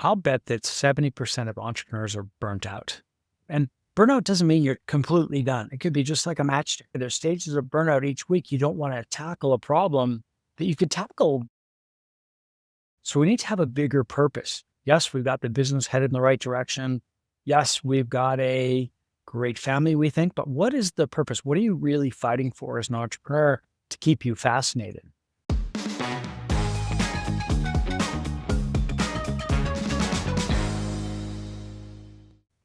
I'll bet that 70% of entrepreneurs are burnt out. And burnout doesn't mean you're completely done. It could be just like a matchstick. There's stages of burnout each week. You don't want to tackle a problem that you could tackle. So we need to have a bigger purpose. Yes, we've got the business headed in the right direction. Yes, we've got a great family, we think, but what is the purpose? What are you really fighting for as an entrepreneur to keep you fascinated?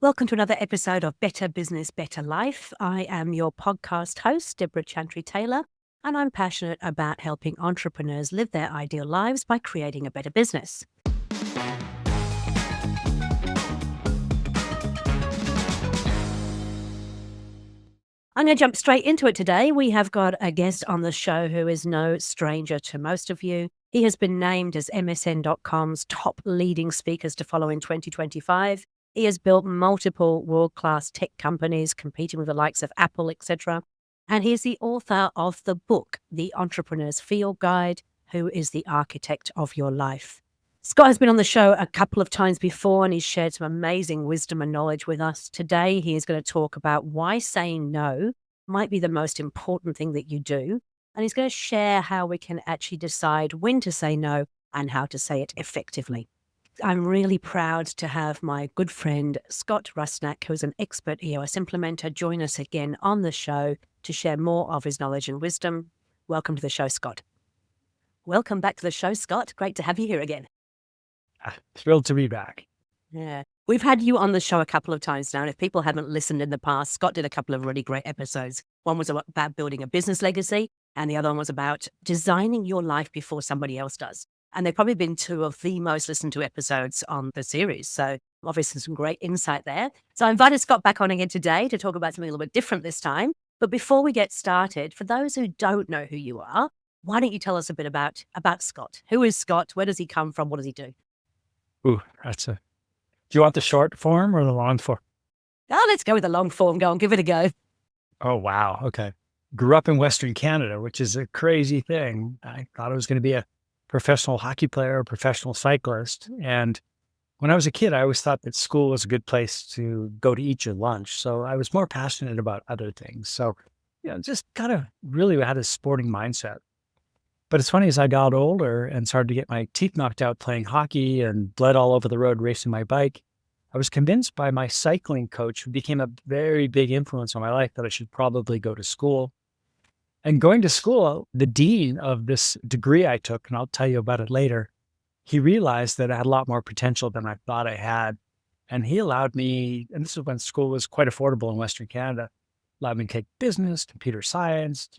Welcome to another episode of Better Business, Better Life. I am your podcast host, Debra Chantry-Taylor, and I'm passionate about helping entrepreneurs live their ideal lives by creating a better business. I'm going to jump straight into it today. We have got a guest on the show who is no stranger to most of you. He has been named as MSN.com's top leading speakers to follow in 2025. He has built multiple world-class tech companies, competing with the likes of Apple, etc. And he is the author of the book, The Entrepreneur's Field Guide, Who is the Architect of Your Life? Scott has been on the show a couple of times before, and he's shared some amazing wisdom and knowledge with us. Today, he is going to talk about why saying no might be the most important thing that you do. And he's going to share how we can actually decide when to say no and how to say it effectively. I'm really proud to have my good friend, Scott Rusnak, who is an expert EOS implementer, join us again on the show to share more of his knowledge and wisdom. Welcome to the show, Scott. Welcome back to the show, Scott. Great to have you here again. Thrilled to be back. Yeah. We've had you on the show a couple of times now, and if people haven't listened in the past, Scott did a couple of really great episodes. One was about building a business legacy, and the other one was about designing your life before somebody else does. And they've probably been two of the most listened to episodes on the series. So obviously some great insight there. So I invited Scott back on again today to talk about something a little bit different this time. But before we get started, for those who don't know who you are, why don't you tell us a bit about Scott? Who is Scott? Where does he come from? What does he do? Do you want the short form or the long form? Oh, let's go with the long form. Go on, give it a go. Oh, wow. Okay. Grew up in Western Canada, which is a crazy thing. I thought I was going to be a professional hockey player, a professional cyclist. And when I was a kid, I always thought that school was a good place to go to eat your lunch. So I was more passionate about other things. So, just kind of really had a sporting mindset. But it's funny, as I got older and started to get my teeth knocked out playing hockey and bled all over the road racing my bike, I was convinced by my cycling coach, who became a very big influence on my life, that I should probably go to school. And going to school, the dean of this degree I took, and I'll tell you about it later, he realized that I had a lot more potential than I thought I had. And he allowed me, and this is when school was quite affordable in Western Canada, allowed me to take business, computer science,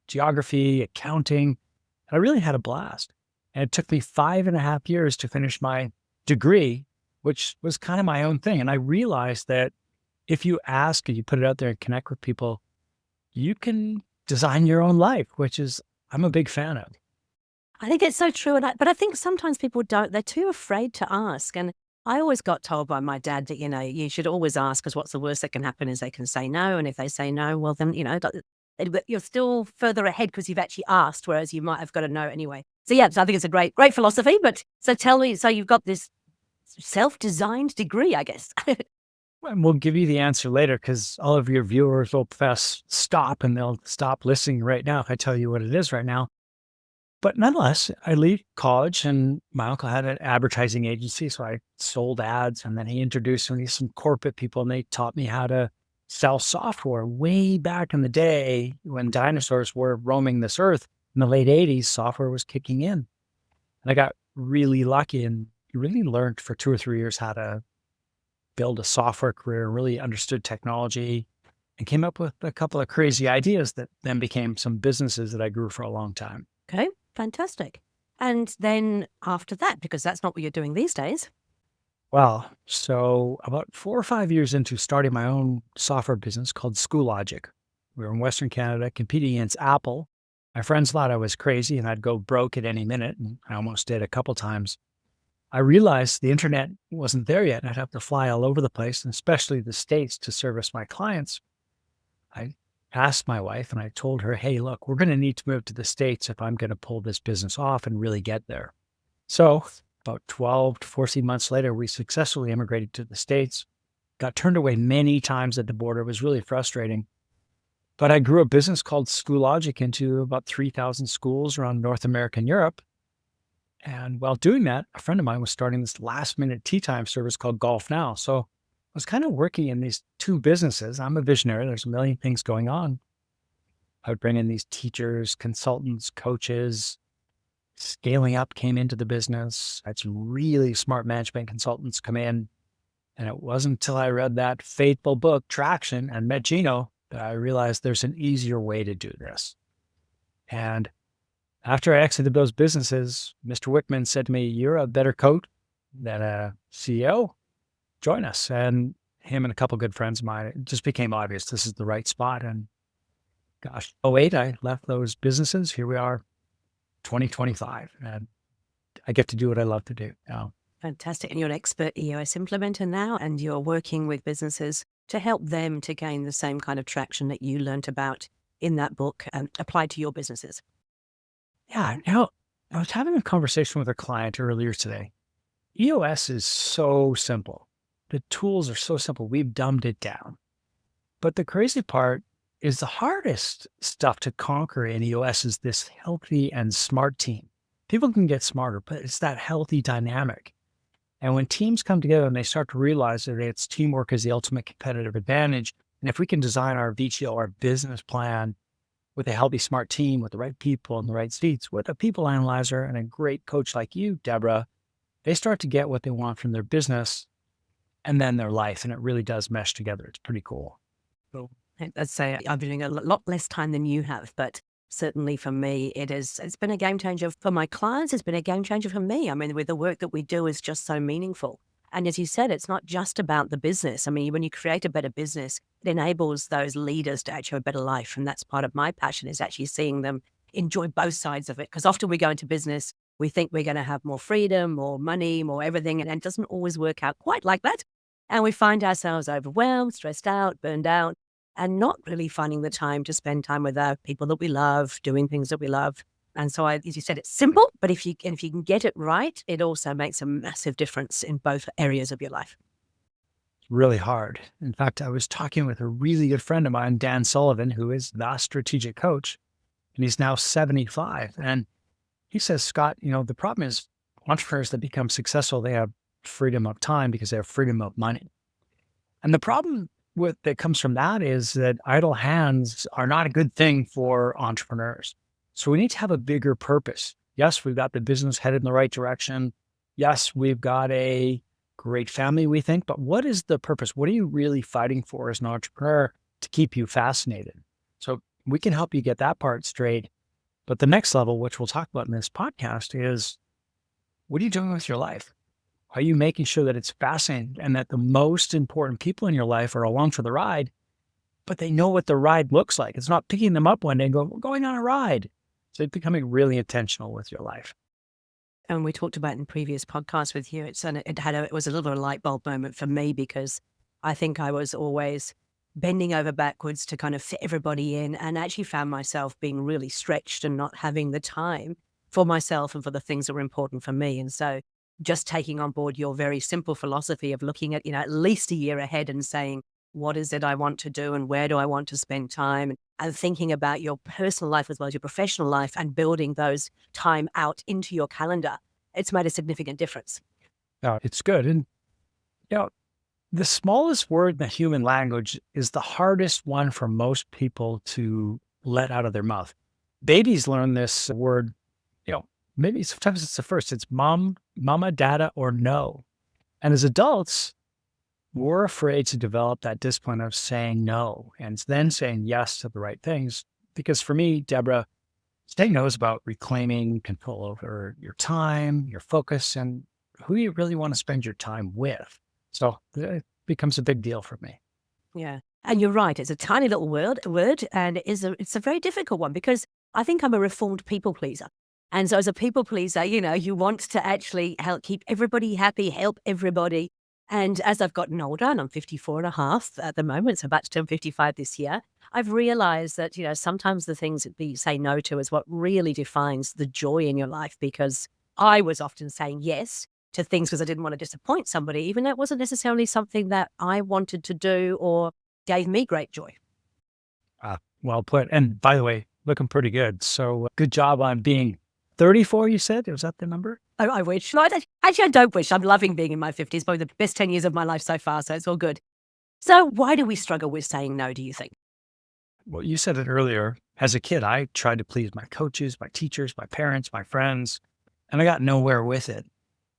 geography, accounting. And I really had a blast. And it took me 5.5 years to finish my degree, which was kind of my own thing. And I realized that if you ask and you put it out there and connect with people, you can design your own life, which is I'm a big fan of. I think it's so true. But I think sometimes people don't, they're too afraid to ask. And I always got told by my dad that, you should always ask, because what's the worst that can happen is they can say no. And if they say no, well, then, you're still further ahead because you've actually asked, whereas you might have got a no anyway. So yeah, so I think it's a great philosophy. But so tell me, so you've got this self-designed degree, I guess. And we'll give you the answer later, because all of your viewers will press stop and they'll stop listening right now if I tell you what it is right now. But nonetheless, I leave college and my uncle had an advertising agency. So I sold ads, and then he introduced me to some corporate people, and they taught me how to sell software way back in the day when dinosaurs were roaming this earth. In the late 80s, software was kicking in. And I got really lucky and really learned for 2 or 3 years how to build a software career, really understood technology, and came up with a couple of crazy ideas that then became some businesses that I grew for a long time. Okay, fantastic. And then after that, because that's not what you're doing these days. Well, so about 4 or 5 years into starting my own software business called Schoologic, we were in Western Canada competing against Apple. My friends thought I was crazy and I'd go broke at any minute, and I almost did a couple times. I realized the internet wasn't there yet, and I'd have to fly all over the place, and especially the States, to service my clients. I asked my wife and I told her, hey, look, we're going to need to move to the States if I'm going to pull this business off and really get there. So About 12 to 14 months later, we successfully immigrated to the States, got turned away many times at the border. It was really frustrating. But I grew a business called Schoologic into about 3,000 schools around North America and Europe. And while doing that, a friend of mine was starting this last minute tea time service called Golf Now. So I was kind of working in these two businesses. I'm a visionary, there's a million things going on. I would bring in these teachers, consultants, coaches. Scaling up came into the business. I had some really smart management consultants come in. And it wasn't until I read that fateful book, Traction, and met Gino that I realized there's an easier way to do this. And after I exited those businesses, Mr. Wickman said to me, "You're a better coach than a CEO. Join us." And him and a couple good friends of mine, it just became obvious this is the right spot. And gosh, '08, I left those businesses. Here we are, 2025. And I get to do what I love to do now. Fantastic. And you're an expert EOS implementer now, and you're working with businesses to help them to gain the same kind of traction that you learned about in that book and apply to your businesses. Yeah. Now, I was having a conversation with a client earlier today. EOS is so simple. The tools are so simple. We've dumbed it down. But the crazy part is the hardest stuff to conquer in EOS is this healthy and smart team. People can get smarter, but it's that healthy dynamic. And when teams come together and they start to realize that it's teamwork is the ultimate competitive advantage, and if we can design our VTO, our business plan, with a healthy, smart team, with the right people in the right seats, with a people analyzer and a great coach like you, Debra, they start to get what they want from their business and then their life. And it really does mesh together. It's pretty cool. So, I'd say I've been doing a lot less time than you have, but certainly for me, it's been a game changer for my clients. It's been a game changer for me. I mean, with the work that we do is just so meaningful. And as you said, it's not just about the business. I mean, when you create a better business, it enables those leaders to actually have a better life. And that's part of my passion, is actually seeing them enjoy both sides of it. Because often we go into business, we think we're going to have more freedom, more money, more everything, and it doesn't always work out quite like that. And we find ourselves overwhelmed, stressed out, burned out, and not really finding the time to spend time with our people that we love, doing things that we love. And so, as you said, it's simple, but if you can get it right, it also makes a massive difference in both areas of your life. really hard. In fact, I was talking with a really good friend of mine, Dan Sullivan, who is the strategic coach, and he's now 75. And he says, "Scott, the problem is entrepreneurs that become successful, they have freedom of time because they have freedom of money. And the problem that comes from that is that idle hands are not a good thing for entrepreneurs. So we need to have a bigger purpose. Yes, we've got the business headed in the right direction. Yes, we've got a great family, we think, but what is the purpose? What are you really fighting for as an entrepreneur to keep you fascinated?" So we can help you get that part straight. But the next level, which we'll talk about in this podcast, is what are you doing with your life? Are you making sure that it's fascinating and that the most important people in your life are along for the ride, but they know what the ride looks like? It's not picking them up one day and going, "We're going on a ride." So it's becoming really intentional with your life. And we talked about in previous podcasts with you, it was a little bit of a light bulb moment for me, because I think I was always bending over backwards to kind of fit everybody in, and actually found myself being really stretched and not having the time for myself and for the things that were important for me. And so just taking on board your very simple philosophy of looking at least a year ahead and saying, what is it I want to do and where do I want to spend time? And thinking about your personal life as well as your professional life and building those time out into your calendar, it's made a significant difference. Yeah, it's good. And you know, the smallest word in the human language is the hardest one for most people to let out of their mouth. Babies learn this word, maybe sometimes it's the first. It's mom, mama, dada, or no. And as adults, we're afraid to develop that discipline of saying no and then saying yes to the right things. Because for me, Debra, saying no is about reclaiming control over your time, your focus, and who you really want to spend your time with. So it becomes a big deal for me. Yeah. And you're right. It's a tiny little word, and it's a very difficult one, because I think I'm a reformed people pleaser. And so as a people pleaser, you want to actually help keep everybody happy, help everybody. And as I've gotten older, and I'm 54 and a half at the moment, so about to turn 55 this year, I've realized that, sometimes the things that you say no to is what really defines the joy in your life, because I was often saying yes to things because I didn't want to disappoint somebody, even though it wasn't necessarily something that I wanted to do or gave me great joy. Well put. And by the way, looking pretty good. So good job on being 34, you said? Was that the number? I wish. No, actually, I don't wish. I'm loving being in my 50s, probably the best 10 years of my life so far, so it's all good. So why do we struggle with saying no, do you think? Well, you said it earlier. As a kid, I tried to please my coaches, my teachers, my parents, my friends, and I got nowhere with it.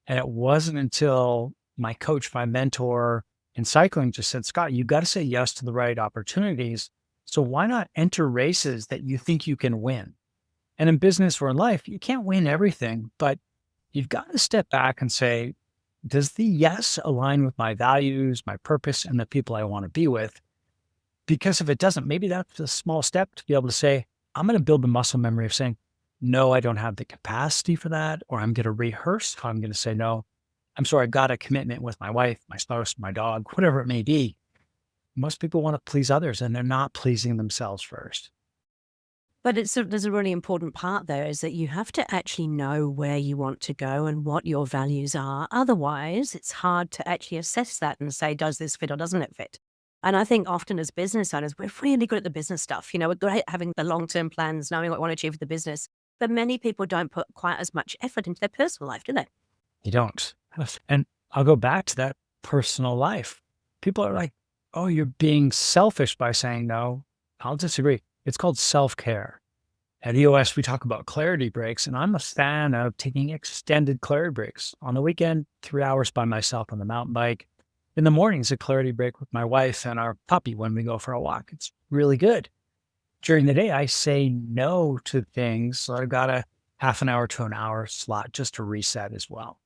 And it wasn't until my coach, my mentor in cycling just said, Scott, you got to say yes to the right opportunities. So why not enter races that you think you can win? And in business or in life, you can't win everything, but you've got to step back and say, does the yes align with my values, my purpose, and the people I want to be with? Because if it doesn't, maybe that's a small step to be able to say, I'm going to build the muscle memory of saying, no, I don't have the capacity for that. Or I'm going to rehearse how I'm going to say, no, I'm sorry, I've got a commitment with my wife, my spouse, my dog, whatever it may be. Most people want to please others and they're not pleasing themselves first. But there's a really important part there is that you have to actually know where you want to go and what your values are. Otherwise, it's hard to actually assess that and say, does this fit or doesn't it fit? And I think often as business owners, we're really good at the business stuff. We're great at having the long-term plans, knowing what we want to achieve with the business. But many people don't put quite as much effort into their personal life, do they? You don't. And I'll go back to that personal life. People are like, oh, you're being selfish by saying no. I'll disagree. It's called self-care. At EOS, we talk about clarity breaks, and I'm a fan of taking extended clarity breaks. On the weekend, 3 hours by myself on the mountain bike. In the mornings, a clarity break with my wife and our puppy when we go for a walk. It's really good. During the day, I say no to things. So I've got a half an hour to an hour slot just to reset as well.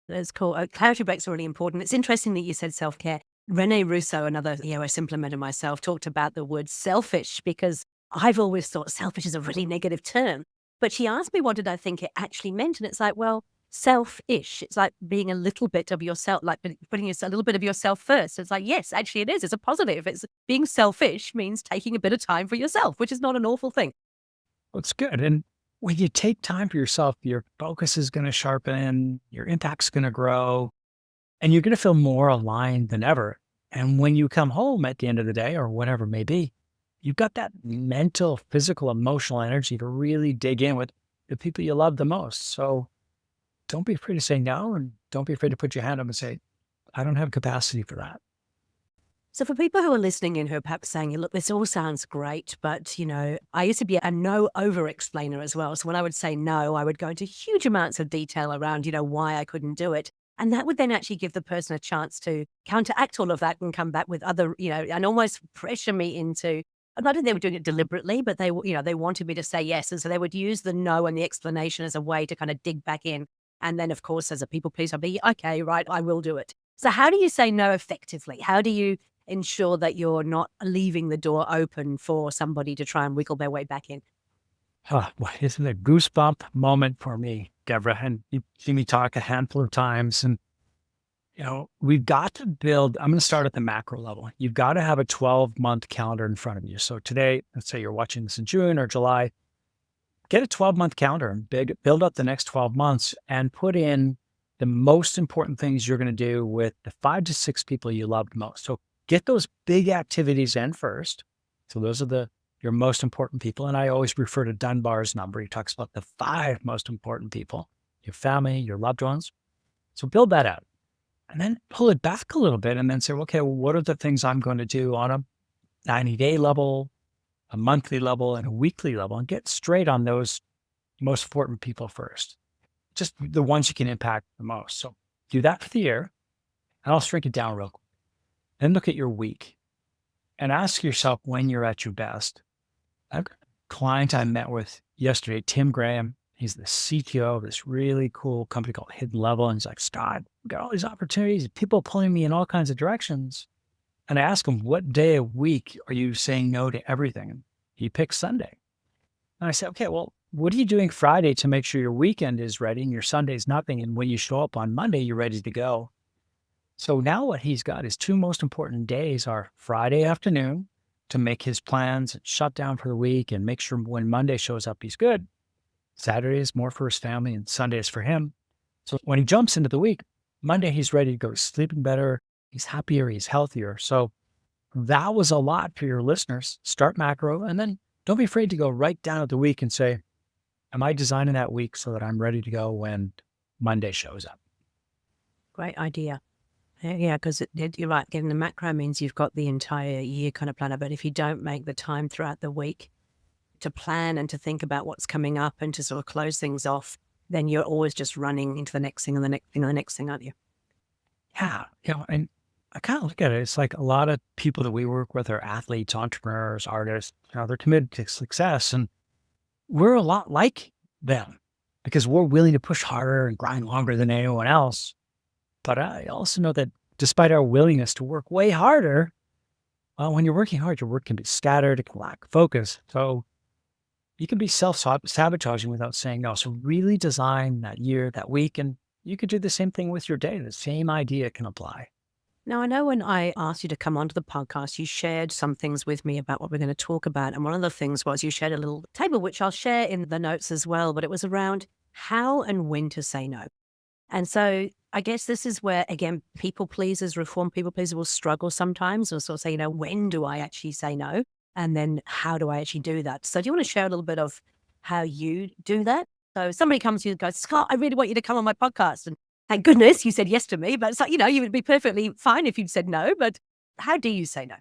That's cool. Clarity breaks are really important. It's interesting that you said self-care. Rene Russo, another EOS implementer myself, talked about the word selfish because I've always thought selfish is a really negative term. But she asked me what did I think it actually meant. And it's like, well, selfish. It's like being a little bit of yourself, like putting a little bit of yourself first. It's like, yes, actually it is. It's a positive. It's being selfish means taking a bit of time for yourself, which is not an awful thing. Well, it's good. And when you take time for yourself, your focus is going to sharpen, your impact's going to grow, and you're going to feel more aligned than ever. And when you come home at the end of the day or whatever it may be, you've got that mental, physical, emotional energy to really dig in with the people you love the most. So don't be afraid to say no, and don't be afraid to put your hand up and say, I don't have capacity for that. So for people who are listening in who are perhaps saying, look, this all sounds great, but, I used to be a no over-explainer as well. So when I would say no, I would go into huge amounts of detail around, why I couldn't do it. And that would then actually give the person a chance to counteract all of that and come back with other, and almost pressure me into, I don't think they were doing it deliberately, but they wanted me to say yes. And so they would use the no and the explanation as a way to kind of dig back in. And then, of course, as a people pleaser, I'd be, okay, right, I will do it. So how do you say no effectively? How do you ensure that you're not leaving the door open for somebody to try and wiggle their way back in? Well, isn't it a goosebump moment for me, Debra? And you've seen me talk a handful of times. And, we've got to build, I'm going to start at the macro level. You've got to have a 12-month calendar in front of you. So today, let's say you're watching this in June or July, get a 12-month calendar and build up the next 12 months and put in the most important things you're going to do with the 5 to 6 people you love most. So get those big activities in first. So those are your most important people. And I always refer to Dunbar's number. He talks about the 5 most important people, your family, your loved ones. So build that out and then pull it back a little bit and then say, okay, well, what are the things I'm going to do on a 90-day level, a monthly level, and a weekly level, and get straight on those most important people first. Just the ones you can impact the most. So do that for the year, and I'll shrink it down real quick. Then look at your week and ask yourself when you're at your best. I've got a client I met with yesterday, Tim Graham. He's the CTO of this really cool company called Hidden Level. And he's like, Scott, we've got all these opportunities, people pulling me in all kinds of directions. And I asked him, what day of week are you saying no to everything? And he picked Sunday. And I said, okay, well, what are you doing Friday to make sure your weekend is ready and your Sunday's nothing? And when you show up on Monday, you're ready to go. So now what he's got, his 2 most important days are Friday afternoon to make his plans and shut down for the week and make sure when Monday shows up, he's good. Saturday is more for his family and Sunday is for him. So when he jumps into the week, Monday, he's ready to go. He's sleeping better. He's happier. He's healthier. So that was a lot for your listeners. Start macro and then don't be afraid to go right down at the week and say, am I designing that week so that I'm ready to go when Monday shows up? Great idea. Yeah, because you're right. Getting the macro means you've got the entire year kind of planner. But if you don't make the time throughout the week to plan and to think about what's coming up and to sort of close things off, then you're always just running into the next thing and the next thing and the next thing, aren't you? Yeah. And I kind of look at it. It's like a lot of people that we work with are athletes, entrepreneurs, artists. They're committed to success. And we're a lot like them because we're willing to push harder and grind longer than anyone else. But I also know that despite our willingness to work way harder, when you're working hard, your work can be scattered, it can lack focus. So you can be self-sabotaging without saying no. So really design that year, that week, and you could do the same thing with your day. The same idea can apply. Now, I know when I asked you to come onto the podcast, you shared some things with me about what we're going to talk about. And one of the things was you shared a little table, which I'll share in the notes as well, but it was around how and when to say no. And so I guess this is where, again, people pleasers, reform people pleasers will struggle sometimes. Or sort of say, when do I actually say no? And then how do I actually do that? So do you want to share a little bit of how you do that? So somebody comes to you and goes, Scott, I really want you to come on my podcast. And thank goodness you said yes to me. But it's like, you would be perfectly fine if you'd said no. But how do you say no?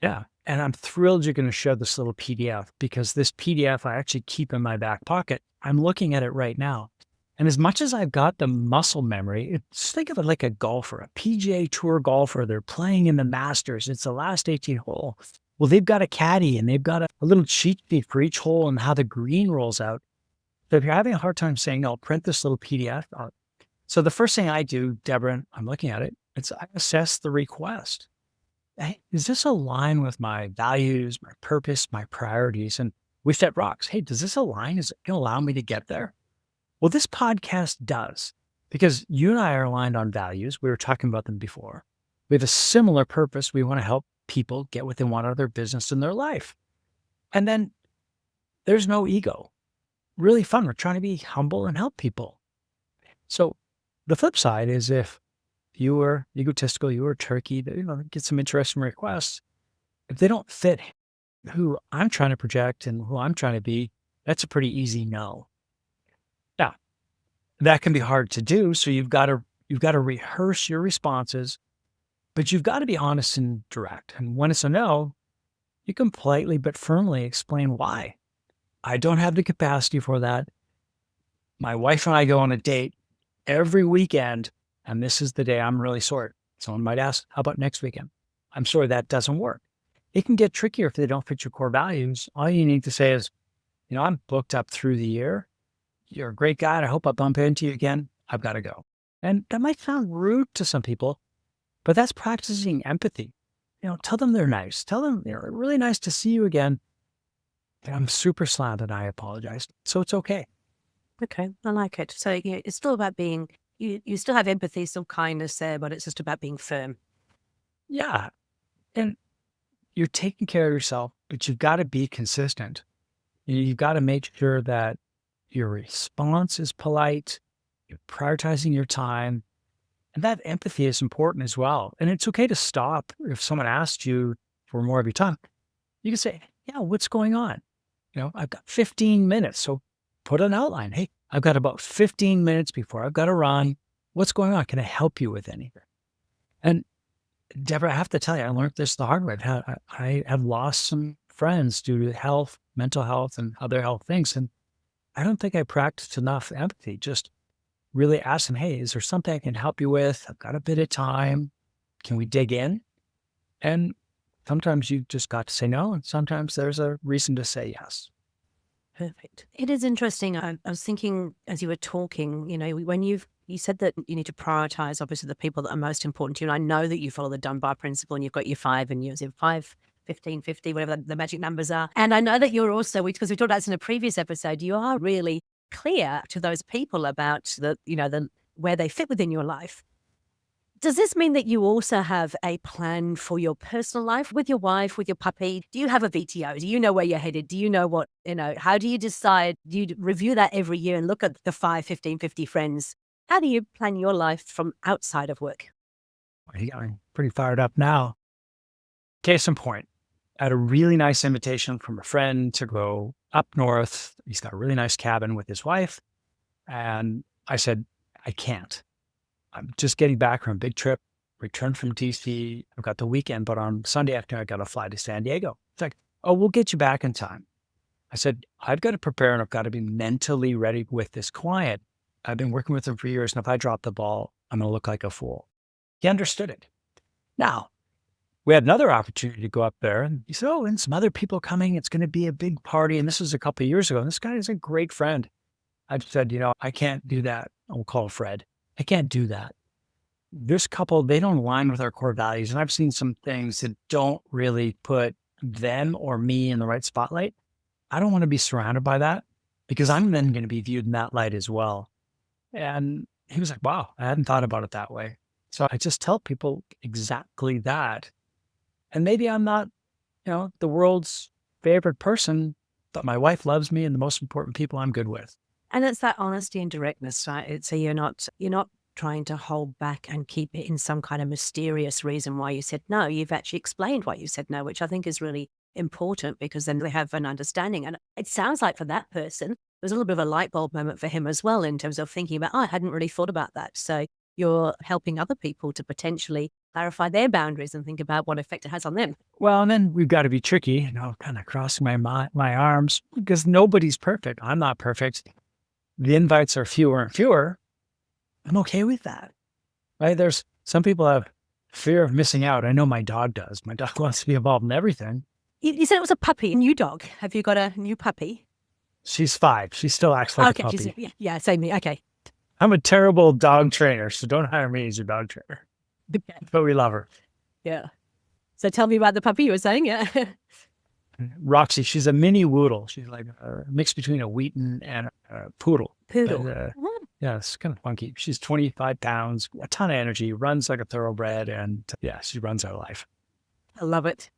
Yeah. And I'm thrilled you're going to share this little PDF because this PDF I actually keep in my back pocket. I'm looking at it right now. And as much as I've got the muscle memory, just think of it like a golfer, a PGA Tour golfer. They're playing in the Masters. It's the last 18 hole. Well, they've got a caddy and they've got a little cheat sheet for each hole and how the green rolls out. So if you're having a hard time saying, no, print this little PDF out. So the first thing I do, Debra, I'm looking at it, I assess the request. Hey, does this align with my values, my purpose, my priorities? And we set rocks. Hey, does this align? Is it going to allow me to get there? Well, this podcast does, because you and I are aligned on values. We were talking about them before. We have a similar purpose. We want to help people get what they want out of their business and their life. And then there's no ego. Really fun. We're trying to be humble and help people. So the flip side is if you were egotistical, you were turkey, get some interesting requests. If they don't fit who I'm trying to project and who I'm trying to be, that's a pretty easy no. Now, that can be hard to do. So you've got to rehearse your responses, but you've got to be honest and direct. And when it's a no, you can politely but firmly explain why. I don't have the capacity for that. My wife and I go on a date every weekend, and this is the day I'm really sorry. Someone might ask, how about next weekend? I'm sorry, that doesn't work. It can get trickier if they don't fit your core values. All you need to say is, I'm booked up through the year. You're a great guy. And I hope I bump into you again. I've got to go. And that might sound rude to some people, but that's practicing empathy. Tell them they're nice. Tell them they're really nice to see you again. And I'm super slammed and I apologize. So it's okay. Okay, I like it. So it's still about being, you still have empathy, still kindness there, but it's just about being firm. Yeah. And you're taking care of yourself, but you've got to be consistent. You've got to make sure that your response is polite, you're prioritizing your time, and that empathy is important as well. And it's okay to stop if someone asks you for more of your time. You can say, yeah, what's going on? I've got 15 minutes. So put an outline. Hey, I've got about 15 minutes before I've got to run. What's going on? Can I help you with anything? And Debra, I have to tell you, I learned this the hard way. I have lost some friends due to health, mental health, and other health things. And I don't think I practiced enough empathy. Just really ask them, hey, is there something I can help you with? I've got a bit of time. Can we dig in? And sometimes you just got to say no, and sometimes there's a reason to say yes. Perfect. It is interesting. I was thinking as you were talking, when you said that you need to prioritize, obviously, the people that are most important to you. And I know that you follow the Dunbar principle and you've got your 5 and yours in 5, 15, 50, whatever the magic numbers are. And I know that you're also, because we talked about this in a previous episode, you are really clear to those people about where they fit within your life. Does this mean that you also have a plan for your personal life with your wife, with your puppy? Do you have a VTO? Do you know where you're headed? Do you know what, how do you decide? Do you review that every year and look at the 5, 15, 50 friends How do you plan your life from outside of work? I'm pretty fired up now. Case in point, I had a really nice invitation from a friend to go up north. He's got a really nice cabin with his wife. And I said, I can't. I'm just getting back from a big trip, returned from DC. I've got the weekend, but on Sunday afternoon, I got to fly to San Diego. It's like, oh, we'll get you back in time. I said, I've got to prepare and I've got to be mentally ready with this client. I've been working with him for years. And if I drop the ball, I'm going to look like a fool. He understood it. Now, we had another opportunity to go up there and he said, oh, and some other people coming. It's going to be a big party. And this was a couple of years ago. And this guy is a great friend. I've said, I can't do that. I'll call Fred. I can't do that. This couple, they don't align with our core values. And I've seen some things that don't really put them or me in the right spotlight. I don't want to be surrounded by that because I'm then going to be viewed in that light as well. And he was like, wow, I hadn't thought about it that way. So I just tell people exactly that. And maybe I'm not, the world's favorite person, but my wife loves me and the most important people I'm good with. And it's that honesty and directness, right? So you're not trying to hold back and keep it in some kind of mysterious reason why you said no. You've actually explained why you said no, which I think is really important because then they have an understanding. And it sounds like for that person, there's a little bit of a light bulb moment for him as well in terms of thinking about, oh, I hadn't really thought about that. So you're helping other people to potentially clarify their boundaries and think about what effect it has on them. Well, and then we've got to be tricky, kind of crossing my arms because nobody's perfect. I'm not perfect. The invites are fewer and fewer. I'm okay with that, right? There's some people have fear of missing out. I know my dog does. My dog wants to be involved in everything. You said it was a puppy, a new dog. Have you got a new puppy? She's 5. She still acts like a puppy. Same me. Okay. I'm a terrible dog trainer, so don't hire me as your dog trainer. Okay. But we love her. Yeah. So tell me about the puppy you were saying, yeah. Roxy, she's a mini Woodle. She's like a mix between a Wheaton and a Poodle. Poodle. But, yeah, it's kind of funky. She's 25 pounds, a ton of energy, runs like a thoroughbred, and she runs our life. I love it.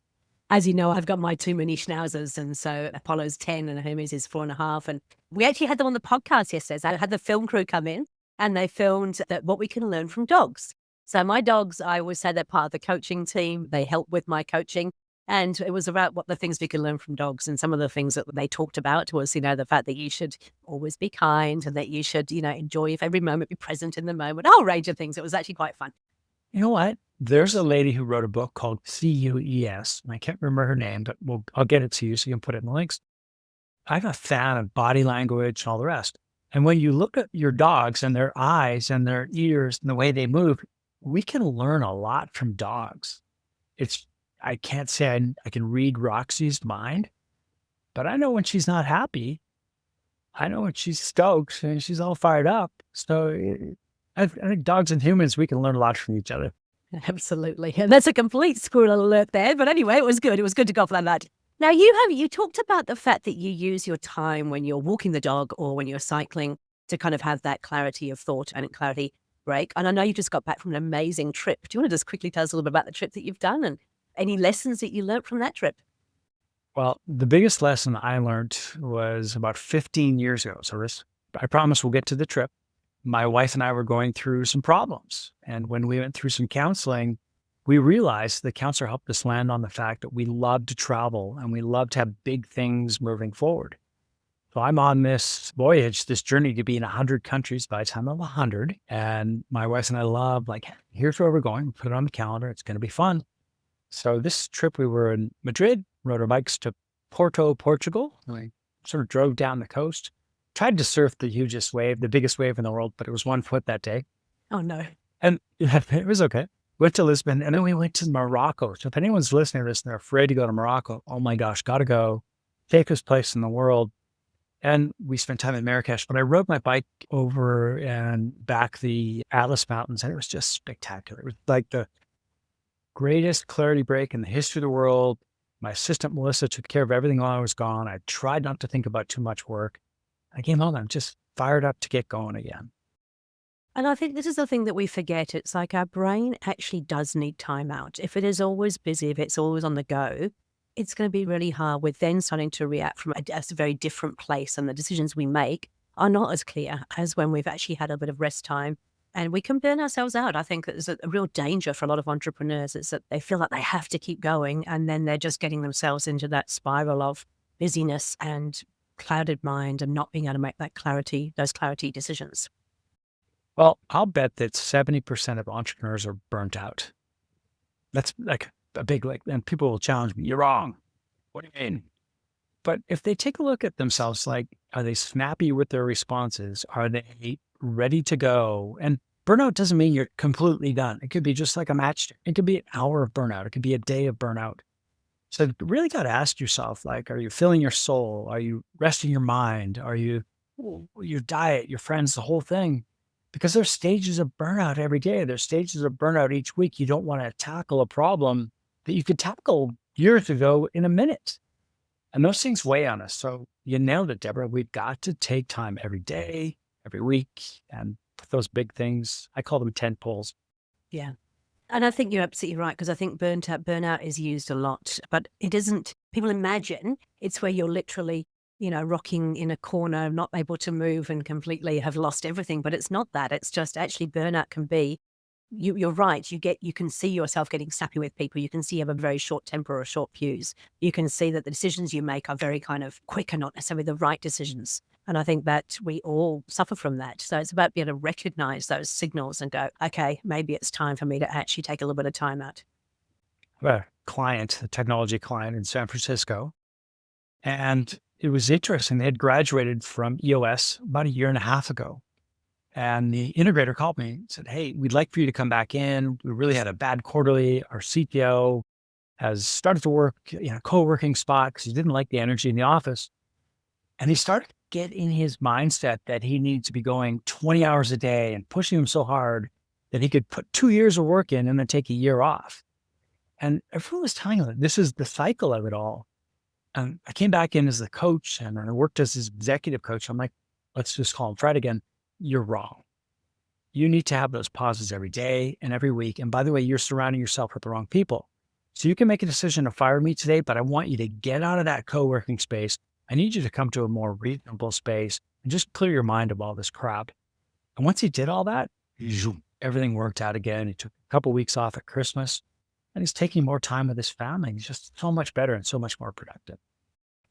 As you know, I've got my 2 mini schnauzers, and so Apollo's 10 and Hermes is 4.5. And we actually had them on the podcast yesterday. So I had the film crew come in and they filmed what we can learn from dogs. So my dogs, I always say they're part of the coaching team. They help with my coaching. And it was about what the things we can learn from dogs. And some of the things that they talked about was, the fact that you should always be kind and that you should, enjoy every moment, be present in the moment, a whole range of things. It was actually quite fun. You know what? There's a lady who wrote a book called CUES, and I can't remember her name, but I'll get it to you so you can put it in the links. I'm a fan of body language and all the rest. And when you look at your dogs and their eyes and their ears and the way they move, we can learn a lot from dogs. I can't say I can read Roxy's mind, but I know when she's not happy. I know when she's stoked and she's all fired up. So I think dogs and humans, we can learn a lot from each other. Absolutely. And that's a complete squirrel alert there. But anyway, it was good. It was good to go for that. Now, you talked about the fact that you use your time when you're walking the dog or when you're cycling to kind of have that clarity of thought and clarity break. And I know you just got back from an amazing trip. Do you want to just quickly tell us a little bit about the trip that you've done and any lessons that you learned from that trip? Well, the biggest lesson I learned was about 15 years ago. So I promise we'll get to the trip. My wife and I were going through some problems. And when we went through some counseling, we realized the counselor helped us land on the fact that we love to travel and we love to have big things moving forward. So I'm on this voyage, this journey to be in 100 countries by the time I'm 100. And my wife and I love, here's where we're going. Put it on the calendar. It's going to be fun. So this trip, we were in Madrid, rode our bikes to Porto, Portugal. We sort of drove down the coast, tried to surf the hugest wave, the biggest wave in the world, but it was 1 foot that day. Oh, no. And it was okay. Went to Lisbon, and then we went to Morocco. So if anyone's listening to this and they're afraid to go to Morocco, oh my gosh, got to go. Safest place in the world. And we spent time in Marrakesh, but I rode my bike over and back the Atlas Mountains, and it was just spectacular. It was like the greatest clarity break in the history of the world. My assistant, Melissa, took care of everything while I was gone. I tried not to think about too much work. I came home, I'm just fired up to get going again. And I think this is the thing that we forget. It's like our brain actually does need time out. If it is always busy, if it's always on the go, it's going to be really hard with then starting to react from a very different place. And the decisions we make are not as clear as when we've actually had a bit of rest time. And we can burn ourselves out. I think there's a real danger for a lot of entrepreneurs is that they feel like they have to keep going, and then they're just getting themselves into that spiral of busyness and clouded mind and not being able to make those clarity decisions. Well, I'll bet that 70% of entrepreneurs are burnt out. That's like a big, and people will challenge me. You're wrong. What do you mean? But if they take a look at themselves, like, are they snappy with their responses? Are they ready to go? And burnout doesn't mean you're completely done. It could be just like a match. It could be an hour of burnout. It could be a day of burnout. So you really got to ask yourself, like, are you filling your soul? Are you resting your mind? Are you your diet, your friends, the whole thing? Because there's stages of burnout every day. There's stages of burnout each week. You don't want to tackle a problem that you could tackle years ago in a minute. And those things weigh on us. So you nailed it, Deborah. We've got to take time every day, every week, and put those big things. I call them tent poles. Yeah. And I think you're absolutely right, because I think burnout is used a lot, but it isn't. People imagine it's where you're literally, rocking in a corner, not able to move and completely have lost everything. But it's not that. It's just actually burnout can be, you're right. You can see yourself getting snappy with people. You can see you have a very short temper or short fuse. You can see that the decisions you make are very kind of quick and not necessarily the right decisions. And I think that we all suffer from that. So it's about being able to recognize those signals and go, okay, maybe it's time for me to actually take a little bit of time out. I have a client, a technology client in San Francisco, and it was interesting. They had graduated from EOS about a year and a half ago. And the integrator called me and said, hey, we'd like for you to come back in. We really had a bad quarterly. Our CTO has started to work in a co-working spot because he didn't like the energy in the office. And he started to get in his mindset that he needs to be going 20 hours a day and pushing him so hard that he could put 2 years of work in and then take a year off. And everyone was telling him that this is the cycle of it all. And I came back in as the coach and I worked as his executive coach. I'm like, let's just call him Fred again. You're wrong. You need to have those pauses every day and every week. And by the way, you're surrounding yourself with the wrong people. So you can make a decision to fire me today, but I want you to get out of that co-working space. I need you to come to a more reasonable space and just clear your mind of all this crap. And once he did all that, everything worked out again. He took a couple of weeks off at Christmas and he's taking more time with his family. He's just so much better and so much more productive.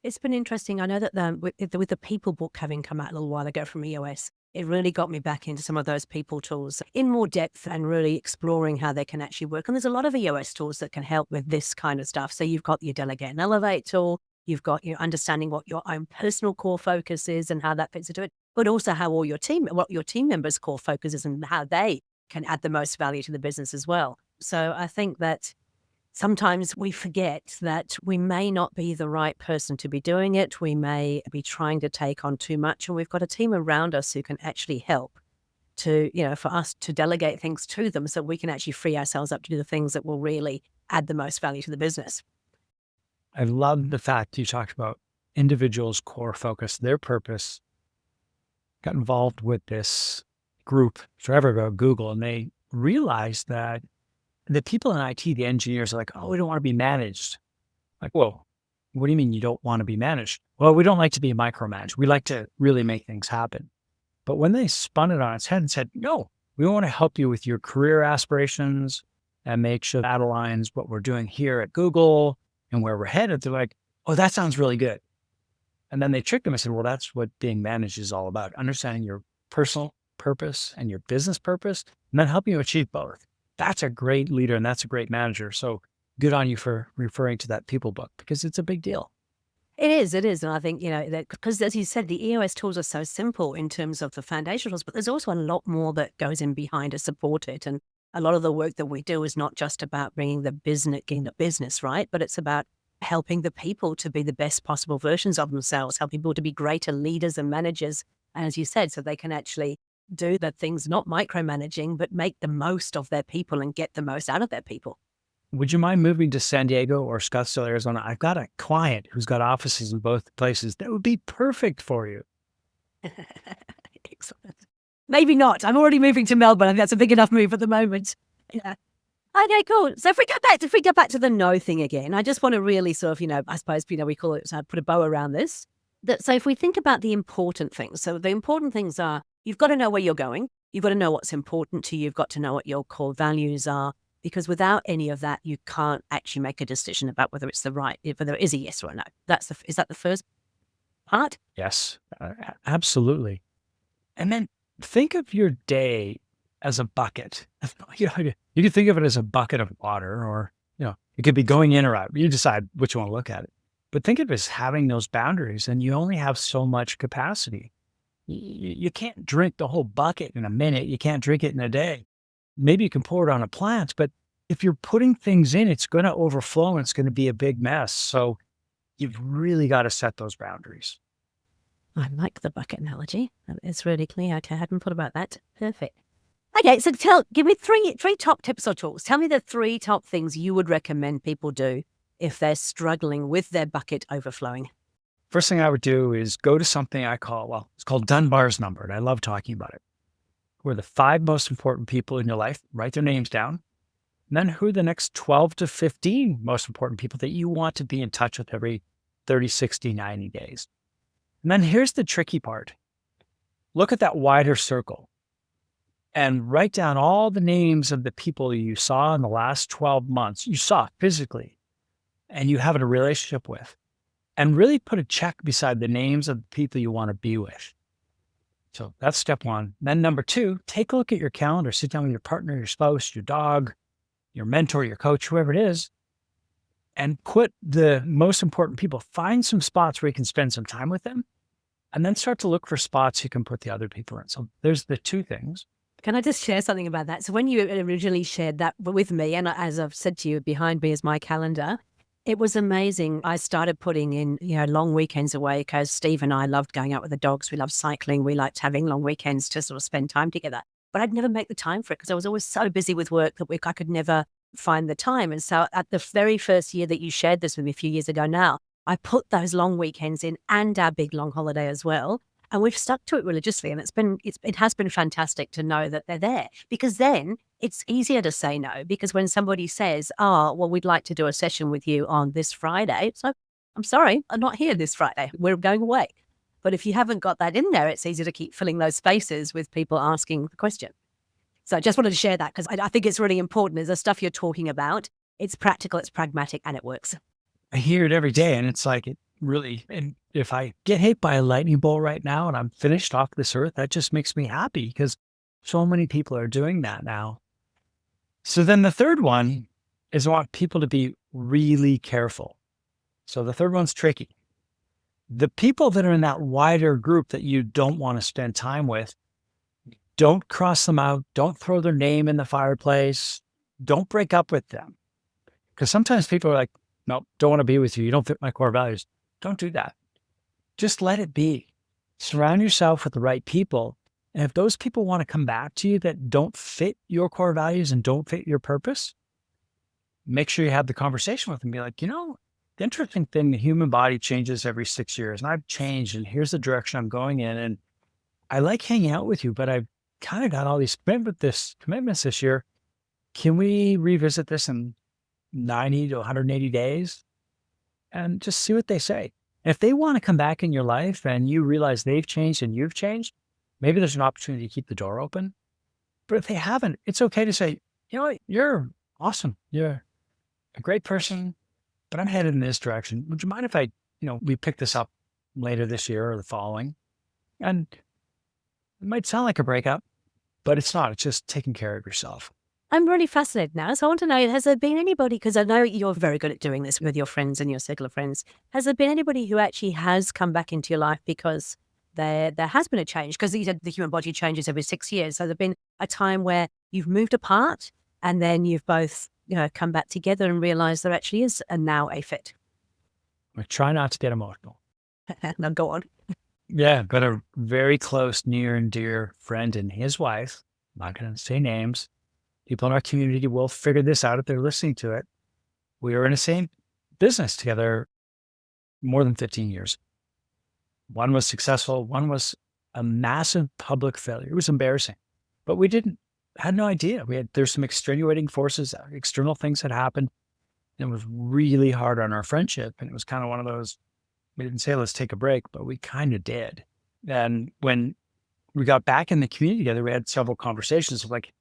It's been interesting. I know that with the People book having come out a little while ago from EOS, it really got me back into some of those people tools in more depth and really exploring how they can actually work. And there's a lot of EOS tools that can help with this kind of stuff. So you've got your Delegate and Elevate tool. You've got your understanding what your own personal core focus is and how that fits into it, but also how what your team members' core focus is and how they can add the most value to the business as well. So I think that sometimes we forget that we may not be the right person to be doing it. We may be trying to take on too much, and we've got a team around us who can actually help to, for us to delegate things to them so we can actually free ourselves up to do the things that will really add the most value to the business. I love the fact you talked about individuals' core focus, their purpose. Got involved with this group forever ago, Google, and they realized that the people in IT, the engineers are like, oh, we don't want to be managed. Like, whoa, what do you mean you don't want to be managed? Well, we don't like to be micromanaged. We like to really make things happen. But when they spun it on its head and said, no, we want to help you with your career aspirations and make sure that aligns what we're doing here at Google and where we're headed, they're like, oh, that sounds really good. And then they tricked them and said, well, that's what being managed is all about, understanding your personal purpose and your business purpose, and then helping you achieve both. That's a great leader and that's a great manager. So good on you for referring to that People book because it's a big deal. It is. And I think, that because as you said, the EOS tools are so simple in terms of the foundation tools, but there's also a lot more that goes in behind to support it. And a lot of the work that we do is not just about bringing the business, right? But it's about helping the people to be the best possible versions of themselves, helping people to be greater leaders and managers. And as you said, so they can actually do the things, not micromanaging, but make the most of their people and get the most out of their people. Would you mind moving to San Diego or Scottsdale, Arizona? I've got a client who's got offices in both places. That would be perfect for you. Excellent. Maybe not. I'm already moving to Melbourne. I think that's a big enough move at the moment. Yeah. Okay, cool. So if we go back to the no thing again, I just want to really sort of, I suppose, we call it, put a bow around this. So if we think about the important things, so the important things are you've got to know where you're going. You've got to know what's important to you. You've got to know what your core values are, because without any of that, you can't actually make a decision about whether it's whether it is a yes or a no. Is that the first part? Yes, absolutely. And then think of your day as a bucket. You can think of it as a bucket of water, or, it could be going in or out. You decide which you want to look at it. But think of it as having those boundaries, and you only have so much capacity. You can't drink the whole bucket in a minute. You can't drink it in a day. Maybe you can pour it on a plant, but if you're putting things in, it's going to overflow and it's going to be a big mess. So you've really got to set those boundaries. I like the bucket analogy. It's really clear. Okay, I hadn't thought about that. Perfect. Okay, so give me three top tips or tools. Tell me the 3 top things you would recommend people do if they're struggling with their bucket overflowing. First thing I would do is go to something it's called Dunbar's number, and I love talking about it. Who are the 5 most important people in your life? Write their names down. And then who are the next 12 to 15 most important people that you want to be in touch with every 30, 60, 90 days. And then here's the tricky part. Look at that wider circle and write down all the names of the people you saw in the last 12 months, you saw physically, and you have a relationship with, and really put a check beside the names of the people you want to be with. So that's step 1. Then number 2, take a look at your calendar, sit down with your partner, your spouse, your dog, your mentor, your coach, whoever it is, and put the most important people, find some spots where you can spend some time with them, and then start to look for spots you can put the other people in. So there's the 2 things. Can I just share something about that? So when you originally shared that with me, and as I've said to you, behind me is my calendar, it was amazing. I started putting in, long weekends away because Steve and I loved going out with the dogs. We loved cycling. We liked having long weekends to sort of spend time together. But I'd never make the time for it because I was always so busy with work that I could never find the time. And so at the very first year that you shared this with me a few years ago now, I put those long weekends in and our big long holiday as well. And we've stuck to it religiously. And it has been fantastic to know that they're there, because then it's easier to say no, because when somebody says, oh, well, we'd like to do a session with you on this Friday. So I'm sorry, I'm not here this Friday. We're going away. But if you haven't got that in there, it's easy to keep filling those spaces with people asking the question. So I just wanted to share that because I think it's really important. Is the stuff you're talking about, it's practical, it's pragmatic, and it works. I hear it every day, and it's like it really, and if I get hit by a lightning bolt right now and I'm finished off this earth, that just makes me happy because so many people are doing that now. So then the third one is I want people to be really careful. So the third one's tricky. The people that are in that wider group that you don't want to spend time with, don't cross them out. Don't throw their name in the fireplace. Don't break up with them. Because sometimes people are like, no, don't want to be with you. You don't fit my core values. Don't do that. Just let it be. Surround yourself with the right people. And if those people want to come back to you that don't fit your core values and don't fit your purpose, make sure you have the conversation with them. Be like, the interesting thing, the human body changes every 6 years, and I've changed, and here's the direction I'm going in. And I like hanging out with you, but I've kind of got all these commitments this year. Can we revisit this in 90 to 180 days and just see what they say? And if they want to come back in your life and you realize they've changed and you've changed, maybe there's an opportunity to keep the door open. But if they haven't, it's okay to say, what, you're awesome. You're a great person, but I'm headed in this direction. Would you mind if we pick this up later this year or the following? And it might sound like a breakup, but it's not. It's just taking care of yourself. I'm really fascinated now. So I want to know, has there been anybody, because I know you're very good at doing this with your friends and your circle of friends, has there been anybody who actually has come back into your life because there has been a change? Because you said the human body changes every 6 years. So there's been a time where you've moved apart and then you've both come back together and realized there actually is now a fit. I try not to get emotional. Now go on. Yeah, but a very close, near and dear friend and his wife, I'm not going to say names, people in our community will figure this out if they're listening to it. We were in the same business together more than 15 years. One was successful. One was a massive public failure. It was embarrassing, but we had no idea. There's some extenuating forces, external things that happened. And it was really hard on our friendship. And it was kind of one of those We didn't say, let's take a break, but we kind of did. And when we got back in the community together, we had several conversations of like,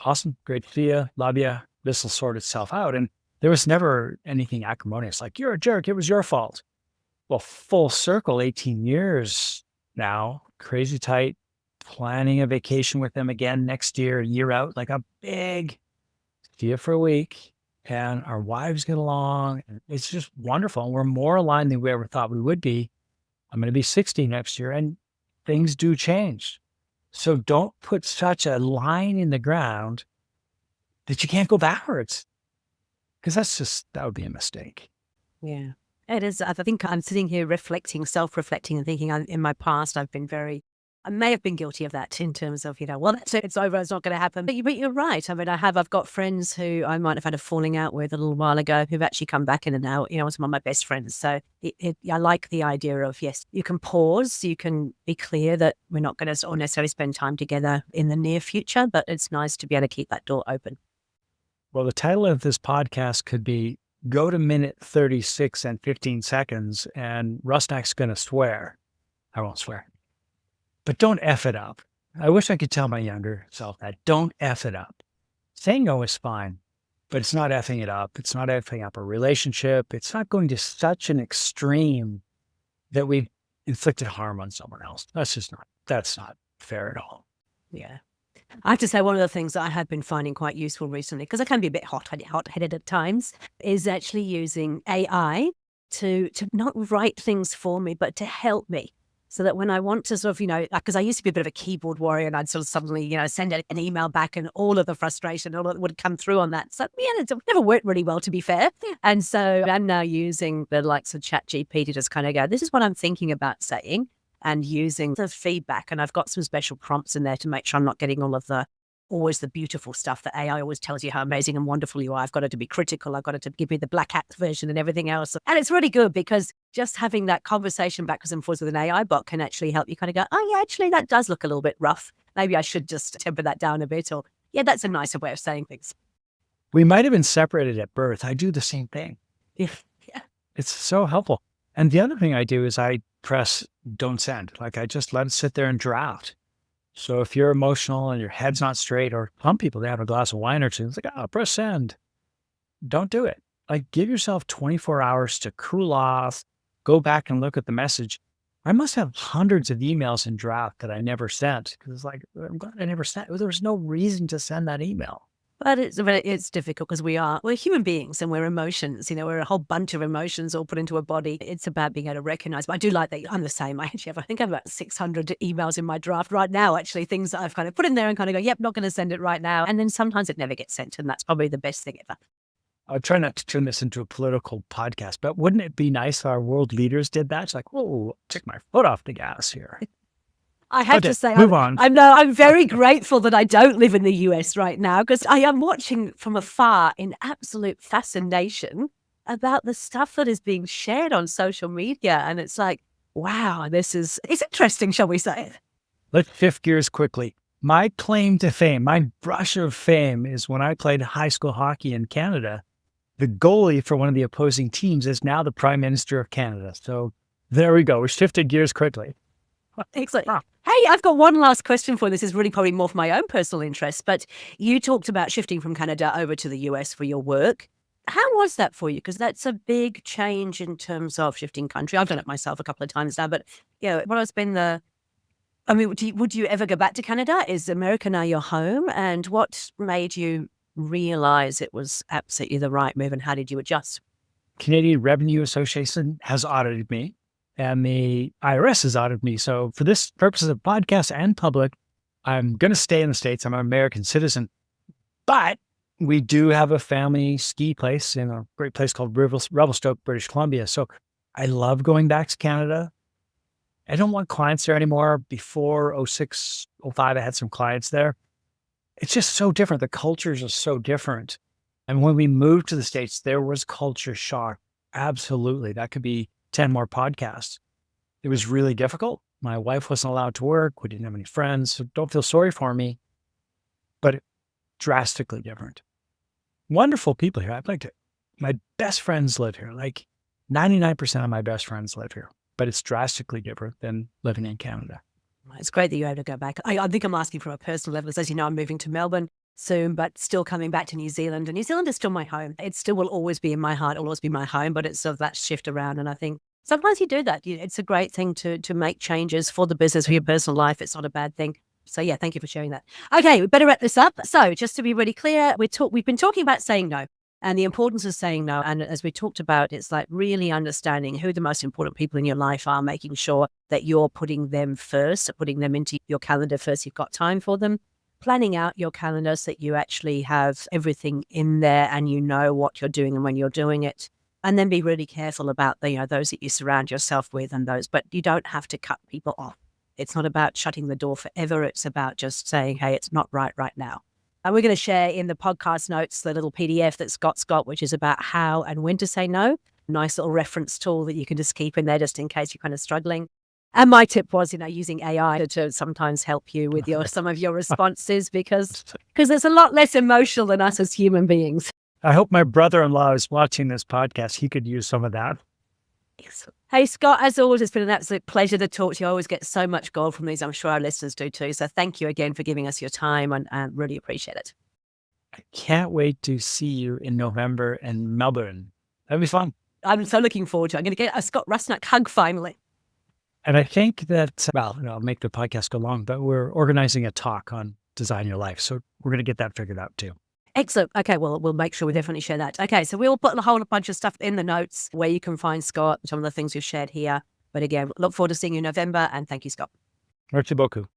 awesome, great to see you, love you. This will sort itself out. And there was never anything acrimonious, like, you're a jerk, it was your fault. Well, full circle, 18 years now, crazy tight, planning a vacation with them again next year out, like a big, see you for a week. And our wives get along. And it's just wonderful. And we're more aligned than we ever thought we would be. I'm going to be 60 next year, and things do change. So don't put such a line in the ground that you can't go backwards, because that would be a mistake. Yeah, it is. I think I'm sitting here reflecting, self-reflecting and thinking in my past, I may have been guilty of that in terms of, well, that's it, it's over, it's not going to happen. But you're right. I mean, I've got friends who I might have had a falling out with a little while ago who've actually come back in and out. It's one of my best friends. So I like the idea of, yes, you can pause, you can be clear that we're not going to necessarily spend time together in the near future, but it's nice to be able to keep that door open. Well, the title of this podcast could be Go to Minute 36 and 15 seconds, and Rusnak's going to swear. I won't swear. But don't F it up. I wish I could tell my younger self that. Don't F it up. Saying no is fine, but it's not effing it up. It's not effing up a relationship. It's not going to such an extreme that we've inflicted harm on someone else. That's not fair at all. Yeah. I have to say, one of the things that I have been finding quite useful recently, because I can be a bit hot-headed at times, is actually using AI to not write things for me, but to help me. So that when I want to sort of, because I used to be a bit of a keyboard warrior, and I'd sort of suddenly, send an email back, and all of the frustration would come through on that. So, it never worked really well, to be fair. And so I'm now using the likes of ChatGPT to just kind of go, this is what I'm thinking about saying, and using the feedback. And I've got some special prompts in there to make sure I'm not getting always the beautiful stuff that AI always tells you how amazing and wonderful you are. I've got it to be critical. I've got it to give me the black hat version and everything else. And it's really good, because just having that conversation backwards and forwards with an AI bot can actually help you kind of go, oh yeah, actually that does look a little bit rough. Maybe I should just temper that down a bit. Or yeah, that's a nicer way of saying things. We might have been separated at birth. I do the same thing. Yeah. It's so helpful. And the other thing I do is I press don't send. Like, I just let it sit there and draft. So if you're emotional and your head's not straight, or some people, they have a glass of wine or two, it's like, press send. Don't do it. Like, give yourself 24 hours to cool off, go back and look at the message. I must have hundreds of emails in draft that I never sent, because it's like, I'm glad I never sent. There was no reason to send that email. But it's difficult, because we're human beings, and we're emotions. We're a whole bunch of emotions all put into a body. It's about being able to recognize. But I do like that I'm the same. I think I have about 600 emails in my draft right now, actually, things that I've kind of put in there and kind of go, yep, not going to send it right now. And then sometimes it never gets sent. And that's probably the best thing ever. I'll try not to turn this into a political podcast, but wouldn't it be nice if our world leaders did that? It's like, whoa, take my foot off the gas here. I have to say, move on. I'm very grateful that I don't live in the US right now, because I am watching from afar in absolute fascination about the stuff that is being shared on social media. And it's like, wow, it's interesting, shall we say. Let's shift gears quickly. My claim to fame, my brush of fame, is when I played high school hockey in Canada, the goalie for one of the opposing teams is now the Prime Minister of Canada. So there we go. We shifted gears quickly. Excellent. Hey, I've got one last question for you. This is really probably more for my own personal interest, but you talked about shifting from Canada over to the US for your work. How was that for you? Because that's a big change in terms of shifting country. I've done it myself a couple of times now, but what has been would you ever go back to Canada? Is America now your home? And what made you realize it was absolutely the right move, and how did you adjust? Canadian Revenue Association has audited me, and the IRS has audited me. So for this purposes of podcast and public, I'm going to stay in the States. I'm an American citizen, but we do have a family ski place in a great place called Revelstoke, British Columbia. So I love going back to Canada. I don't want clients there anymore. Before 06, 05, I had some clients there. It's just so different. The cultures are so different. And when we moved to the States, there was culture shock. Absolutely. That could be 10 more podcasts. It was really difficult. My wife wasn't allowed to work. We didn't have any friends. So don't feel sorry for me, but drastically different. Wonderful people here. My best friends live here. Like 99% of my best friends live here, but it's drastically different than living in Canada. It's great that you're able to go back. I think I'm asking from a personal level, 'cause as you know, I'm moving to Melbourne soon, but still coming back to New Zealand. And New Zealand is still my home. It still will always be in my heart, it'll always be my home, but it's sort of that shift around. And I think sometimes you do that. It's a great thing to make changes for the business, for your personal life. It's not a bad thing. So yeah, thank you for sharing that. Okay, we better wrap this up. So just to be really clear, we've been talking about saying no and the importance of saying no. And as we talked about, it's like really understanding who the most important people in your life are, making sure that you're putting them first, putting them into your calendar first. You've got time for them, planning out your calendar so that you actually have everything in there and you know what you're doing and when you're doing it. And then be really careful about those that you surround yourself with and those, but you don't have to cut people off. It's not about shutting the door forever. It's about just saying, hey, it's not right now. And we're going to share in the podcast notes the little PDF that Scott's got, which is about how and when to say no. Nice little reference tool that you can just keep in there just in case you're kind of struggling. And my tip was, using AI to sometimes help you with some of your responses because it's a lot less emotional than us as human beings. I hope my brother-in-law is watching this podcast. He could use some of that. Hey, Scott, as always, it's been an absolute pleasure to talk to you. I always get so much gold from these. I'm sure our listeners do too. So thank you again for giving us your time and really appreciate it. I can't wait to see you in November in Melbourne. That'll be fun. I'm so looking forward to it. I'm going to get a Scott Rusnak hug finally. And I think that, I'll make the podcast go long, but we're organizing a talk on design your life. So we're going to get that figured out too. Excellent. Okay, well, we'll make sure we definitely share that. Okay, so we'll put a whole bunch of stuff in the notes where you can find Scott, some of the things we've shared here. But again, look forward to seeing you in November, and thank you, Scott. Merci beaucoup.